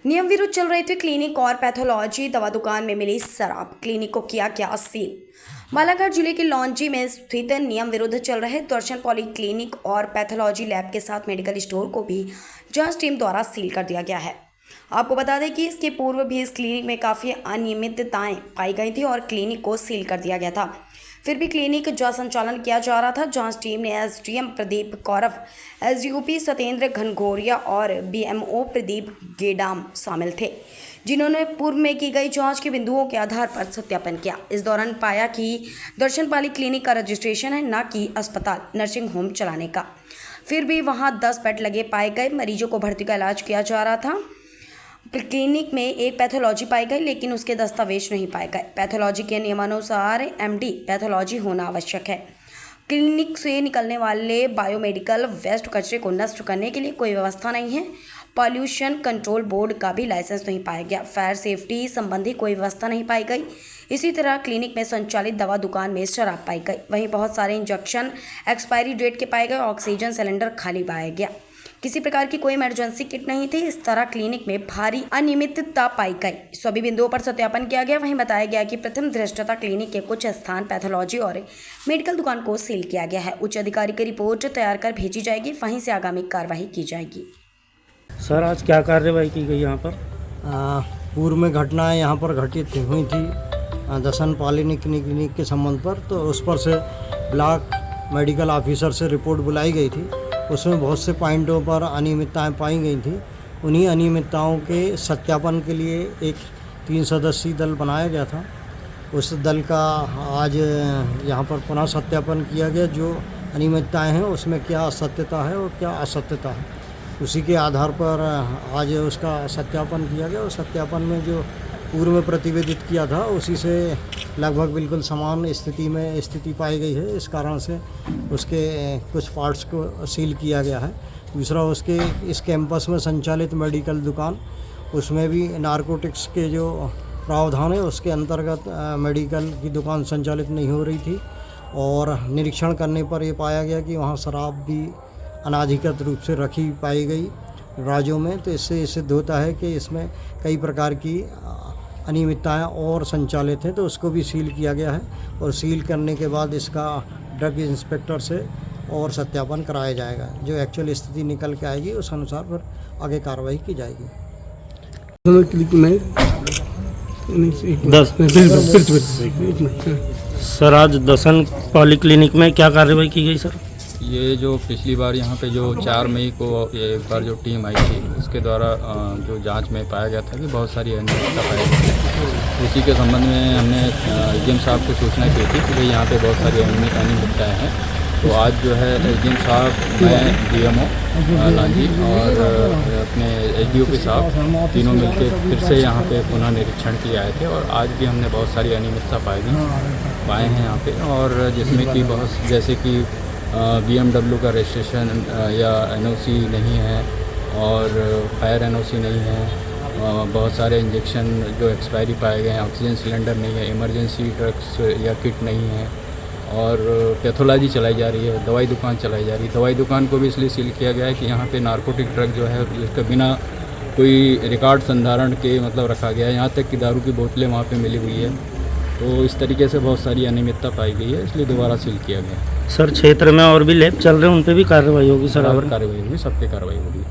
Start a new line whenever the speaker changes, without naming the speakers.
नियम विरुद्ध चल रहे थे क्लिनिक और पैथोलॉजी दवा दुकान में मिली शराब। क्लिनिक को किया क्या सील। बालाघाट जिले के लॉन्जी में स्थित नियम विरुद्ध चल रहे दर्शन पॉली क्लिनिक और पैथोलॉजी लैब के साथ मेडिकल स्टोर को भी जांच टीम द्वारा सील कर दिया गया है। आपको बता दें कि इसके पूर्व भी इस क्लिनिक में काफ़ी अनियमितताएं पाई गई थी और क्लिनिक को सील कर दिया गया था। फिर भी क्लिनिक का संचालन किया जा रहा था। जांच टीम ने एसडीएम प्रदीप कौरव, एसडीओपी सत्येंद्र घनघोरिया और बीएमओ प्रदीप गेडाम शामिल थे, जिन्होंने पूर्व में की गई जांच के बिंदुओं के आधार पर सत्यापन किया। इस दौरान पाया कि दर्शन पाली क्लिनिक का रजिस्ट्रेशन है, न कि अस्पताल नर्सिंग होम चलाने का। फिर भी वहां 10 बेड लगे पाए गए। मरीजों को भर्ती का इलाज किया जा रहा था। क्लिनिक में एक पैथोलॉजी पाई गई, लेकिन उसके दस्तावेज नहीं पाए गए। पैथोलॉजी के नियमानुसार एमडी पैथोलॉजी होना आवश्यक है। क्लिनिक से निकलने वाले बायोमेडिकल वेस्ट कचरे को नष्ट करने के लिए कोई व्यवस्था नहीं है। पॉल्यूशन कंट्रोल बोर्ड का भी लाइसेंस नहीं पाया गया। फायर सेफ्टी संबंधी कोई व्यवस्था नहीं पाई गई। इसी तरह क्लिनिक में संचालित दवा दुकान में शराब पाई गई। वहीं बहुत सारे इंजेक्शन एक्सपायरी डेट के पाए गए। ऑक्सीजन सिलेंडर खाली पाया गया। किसी प्रकार की कोई इमरजेंसी किट नहीं थी। इस तरह क्लिनिक में भारी अनियमितता पाई गई। सभी बिंदुओं पर सत्यापन किया गया। वहीं बताया गया कि प्रथम दृष्टता क्लिनिक के कुछ स्थान पैथोलॉजी और मेडिकल दुकान को सील किया गया है। उच्च अधिकारी की रिपोर्ट तैयार कर भेजी जाएगी, वहीं से आगामी कार्रवाई की जाएगी।
सर, आज क्या कार्रवाई की गई यहाँ पर?
पूर्व में घटनाएं यहाँ पर घटित हुई थी दर्शन पॉली क्लिनिक के संबंध पर, तो उस पर से ब्लॉक मेडिकल ऑफिसर से रिपोर्ट बुलाई गई थी। उसमें बहुत से पॉइंटों पर अनियमितताएं पाई गई थी। उन्हीं अनियमितताओं के सत्यापन के लिए एक 3 सदस्यीय दल बनाया गया था। उस दल का आज यहाँ पर पुनः सत्यापन किया गया। जो अनियमितताएं हैं उसमें क्या सत्यता है और क्या असत्यता है, उसी के आधार पर आज उसका सत्यापन किया गया। उस सत्यापन में जो पूर्व में प्रतिवेदित किया था उसी से लगभग बिल्कुल समान स्थिति पाई गई है। इस कारण से उसके कुछ पार्ट्स को सील किया गया है। दूसरा, उसके इस कैंपस में संचालित मेडिकल दुकान, उसमें भी नारकोटिक्स के जो प्रावधान है उसके अंतर्गत मेडिकल की दुकान संचालित नहीं हो रही थी। और निरीक्षण करने पर ये पाया गया कि वहाँ शराब भी अनाधिकृत रूप से रखी पाई गई राज्यों में। तो इससे सिद्ध होता है कि इसमें कई प्रकार की अनियमितताएं और संचालित हैं, तो उसको भी सील किया गया है। और सील करने के बाद इसका ड्रग इंस्पेक्टर से और सत्यापन कराया जाएगा। जो एक्चुअल स्थिति निकल के आएगी उस अनुसार फिर आगे कार्रवाई की जाएगी।
सर, आज दर्शन पॉली क्लिनिक में क्या कार्रवाई की गई सर?
ये जो पिछली बार यहाँ पे जो 4 मई को एक बार जो टीम आई थी, उसके द्वारा जो जांच में पाया गया था कि बहुत सारी अनियमितता पाई गई थी। उसी के संबंध में हमने एसडीएम साहब को सूचना की थी कि भाई यहाँ पे बहुत सारी अनियमितताएँ हैं। तो आज जो है एसडीएम साहब, मैं, बीएमओ लांजी और अपने एसडीओपी साहब तीनों मिलकर फिर से यहाँ पे पुनः निरीक्षण किए आए थे। और आज भी हमने बहुत सारी अनियमितता पाए हैं यहाँ पे। और जिसमें कि जैसे कि BMW का रजिस्ट्रेशन या एनओसी नहीं है और फायर एनओसी नहीं है। बहुत सारे इंजेक्शन जो एक्सपायरी पाए गए हैं। ऑक्सीजन सिलेंडर नहीं है। इमरजेंसी ड्रग्स या किट नहीं है। और पैथोलॉजी चलाई जा रही है। दवाई दुकान चलाई जा रही है। दवाई दुकान को भी इसलिए सील किया गया है कि यहाँ पे नारकोटिक ड्रग जो है जिसका बिना कोई रिकॉर्ड संधारण के मतलब रखा गया है। यहाँ तक कि दारू की बोतलें वहाँ पे मिली हुई है। तो इस तरीके से बहुत सारी अनियमितता पाई गई है, इसलिए दोबारा सील किया गया।
सर, क्षेत्र में और भी लैब चल रहे हैं, उन पे भी कार्रवाई होगी सर?
बराबर कार्रवाई होगी, सब पे कार्रवाई होगी।